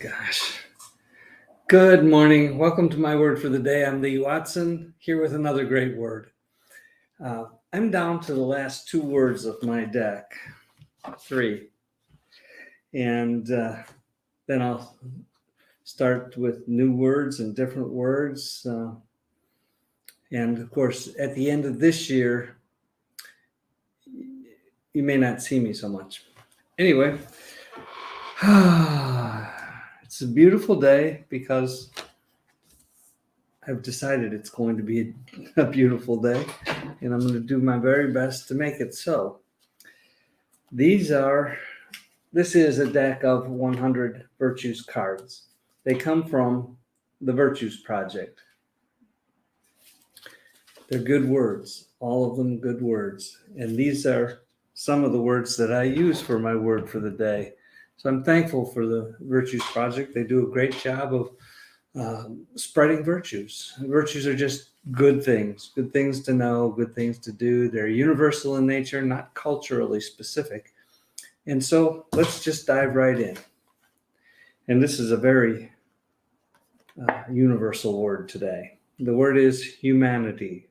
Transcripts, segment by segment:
Gosh. Good morning. Welcome to my word for the day. I'm Lee Watson, here with another great word. I'm down to the last two words of my deck, three. And then I'll start with new words and different words. And of course, at the end of this year, you may not see me so much. Anyway, it's a beautiful day because I've decided it's going to be a beautiful day, and I'm going to do my very best to make it so. This is a deck of 100 Virtues cards. They come from the Virtues Project. They're good words, all of them good words. And these are some of the words that I use for my word for the day. So I'm thankful for the Virtues Project. They do a great job of spreading virtues. Virtues are just good things to know, good things to do. They're universal in nature, not culturally specific. And so let's just dive right in. And this is a very universal word today. The word is humanity.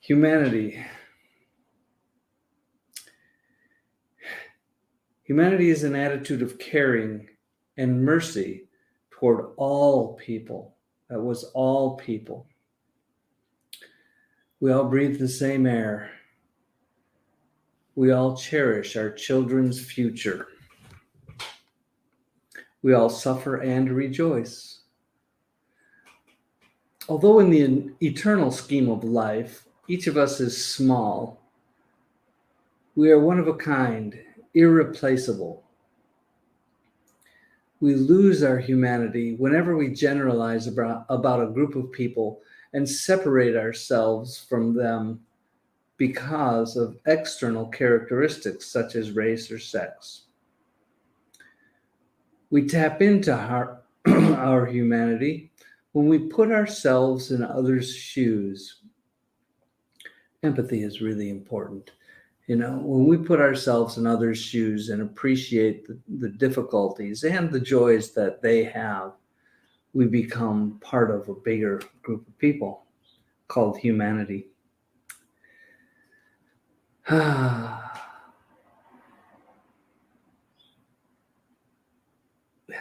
Humanity. Humanity is an attitude of caring and mercy toward all people. That was all people. We all breathe the same air. We all cherish our children's future. We all suffer and rejoice. Although in the eternal scheme of life, each of us is small, we are one of a kind, irreplaceable. We lose our humanity whenever we generalize about a group of people and separate ourselves from them because of external characteristics such as race or sex. We tap into our humanity when we put ourselves in others' shoes. Empathy is really important. When we put ourselves in others' shoes and appreciate the difficulties and the joys that they have, we become part of a bigger group of people called humanity.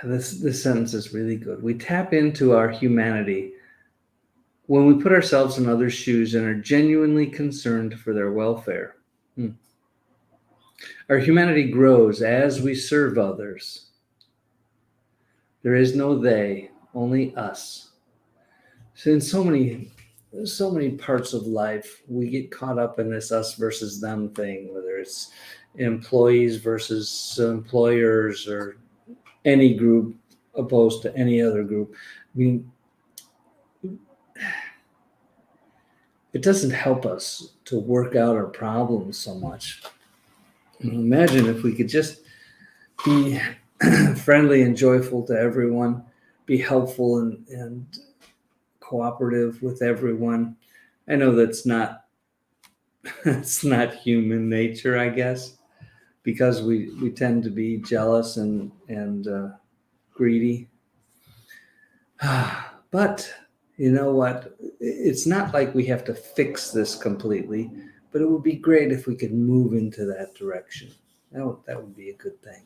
This sentence is really good. We tap into our humanity when we put ourselves in others' shoes and are genuinely concerned for their welfare. Our humanity grows as we serve others. There is no they, only us. So in so many parts of life, we get caught up in this us versus them thing, whether it's employees versus employers or any group opposed to any other group. I mean, it doesn't help us to work out our problems so much. Imagine if we could just be friendly and joyful to everyone, be helpful and cooperative with everyone. I know that's not human nature, I guess, because we tend to be jealous and greedy. But you know what? It's not like we have to fix this completely, but it would be great if we could move into that direction. That would be a good thing.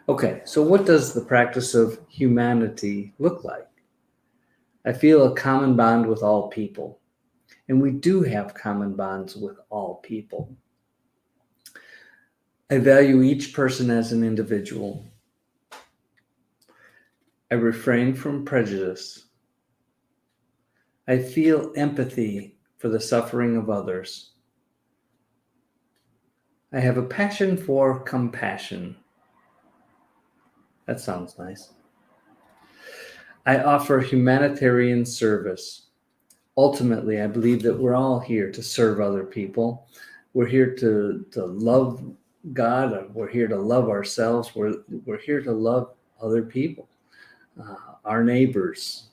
Okay, so what does the practice of humanity look like? I feel a common bond with all people, and we do have common bonds with all people. I value each person as an individual. I refrain from prejudice. I feel empathy for the suffering of others. I have a passion for compassion. That sounds nice. I offer humanitarian service. Ultimately, I believe that we're all here to serve other people. We're here to love God. We're here to love ourselves. We're here to love other people, our neighbors,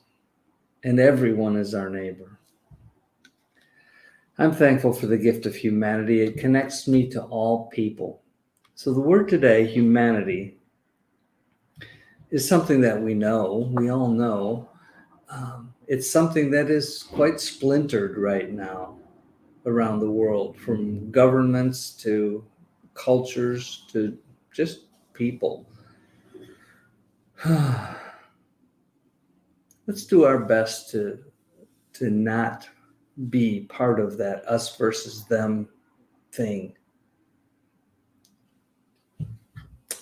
and everyone is our neighbor. I'm thankful for the gift of humanity. It connects me to all people. So the word today, humanity, is something that we all know. It's something that is quite splintered right now around the world, from governments to cultures to just people. Let's do our best to not be part of that us versus them thing.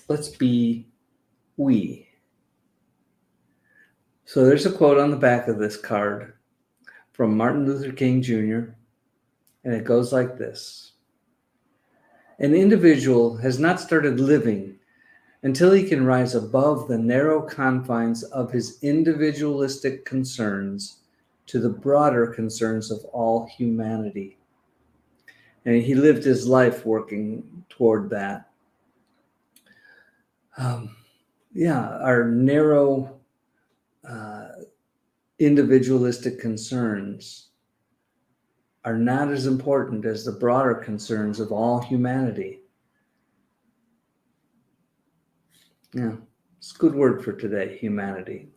Let's be we. So there's a quote on the back of this card from Martin Luther King Jr., and it goes like this: An individual has not started living until he can rise above the narrow confines of his individualistic concerns to the broader concerns of all humanity. And he lived his life working toward that. Our narrow individualistic concerns are not as important as the broader concerns of all humanity. Yeah, it's a good word for today, humanity.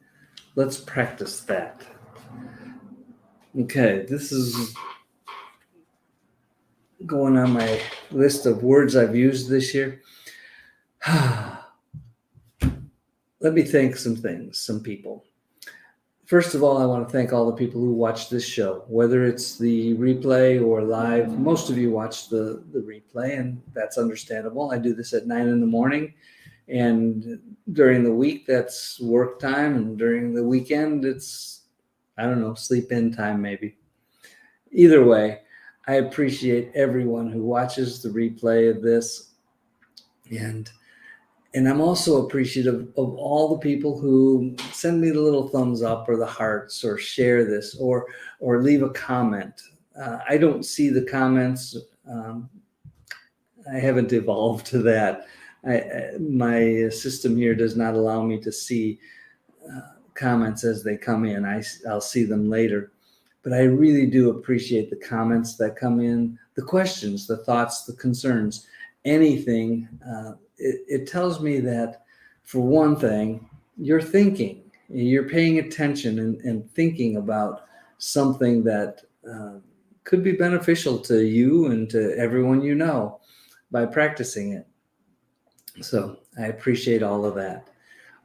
Let's practice that. Okay, this is going on my list of words I've used this year. Let me thank some people. First of all, I want to thank all the people who watch this show, whether it's the replay or live. Most of you watch the replay, and that's understandable. I do this at 9 a.m, and during the week, that's work time, and during the weekend, it's, I don't know, sleep in time maybe. Either way, I appreciate everyone who watches the replay of this, and I'm also appreciative of all the people who send me the little thumbs up or the hearts or share this or leave a comment. I don't see the comments. I haven't evolved to that. My system here does not allow me to see comments as they come in. I'll see them later. But I really do appreciate the comments that come in, the questions, the thoughts, the concerns, anything. It tells me that, for one thing, you're thinking, you're paying attention and thinking about something that could be beneficial to you and to everyone you know by practicing it. So I appreciate all of that.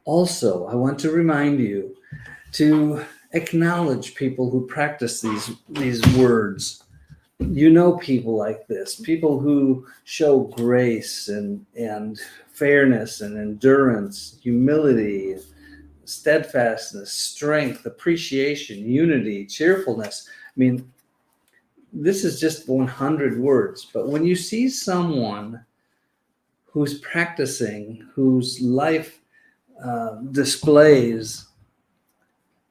Also, I want to remind you to acknowledge people who practice these words. You know, people like this, people who show grace and fairness and endurance, humility, steadfastness, strength, appreciation, unity, cheerfulness. I mean, this is just 100 words, but when you see someone who's practicing, whose life displays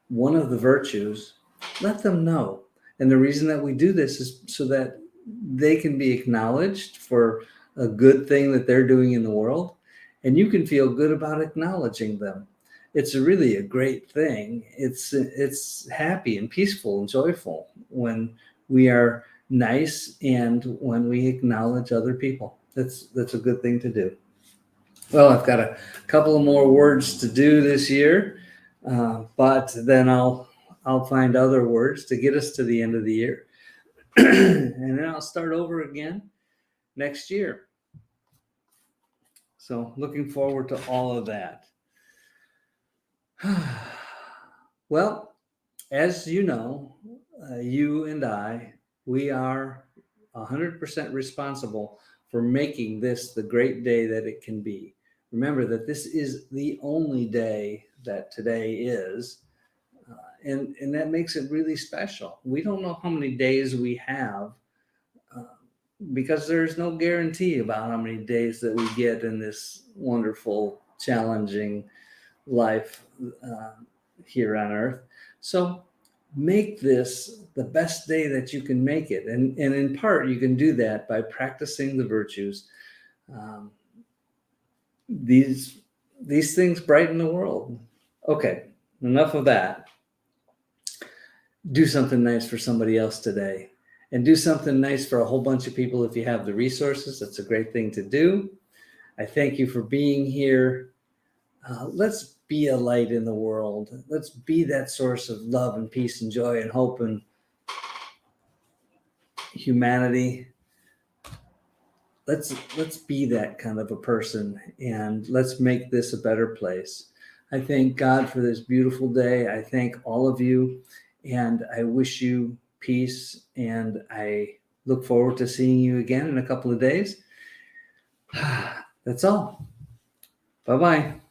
one of the virtues, let them know. And the reason that we do this is so that they can be acknowledged for a good thing that they're doing in the world, and you can feel good about acknowledging them. It's really a great thing. It's happy and peaceful and joyful when we are nice and when we acknowledge other people. That's a good thing to do. Well, I've got a couple of more words to do this year, but then I'll find other words to get us to the end of the year. And then I'll start over again next year. So looking forward to all of that. Well, as you know, you and I, we are 100% responsible for making this the great day that it can be. Remember that this is the only day that today is. And that makes it really special. We don't know how many days we have because there's no guarantee about how many days that we get in this wonderful, challenging life here on earth. So make this the best day that you can make it. And in part, you can do that by practicing the virtues. These things brighten the world. Okay, enough of that. Do something nice for somebody else today, and do something nice for a whole bunch of people if you have the resources. That's a great thing to do. I thank you for being here. Let's be a light in the world. Let's be that source of love and peace and joy and hope and humanity. Let's be that kind of a person, and let's make this a better place. I thank God for this beautiful day. I thank all of you, and I wish you peace, and I look forward to seeing you again in a couple of days. That's all. Bye-bye.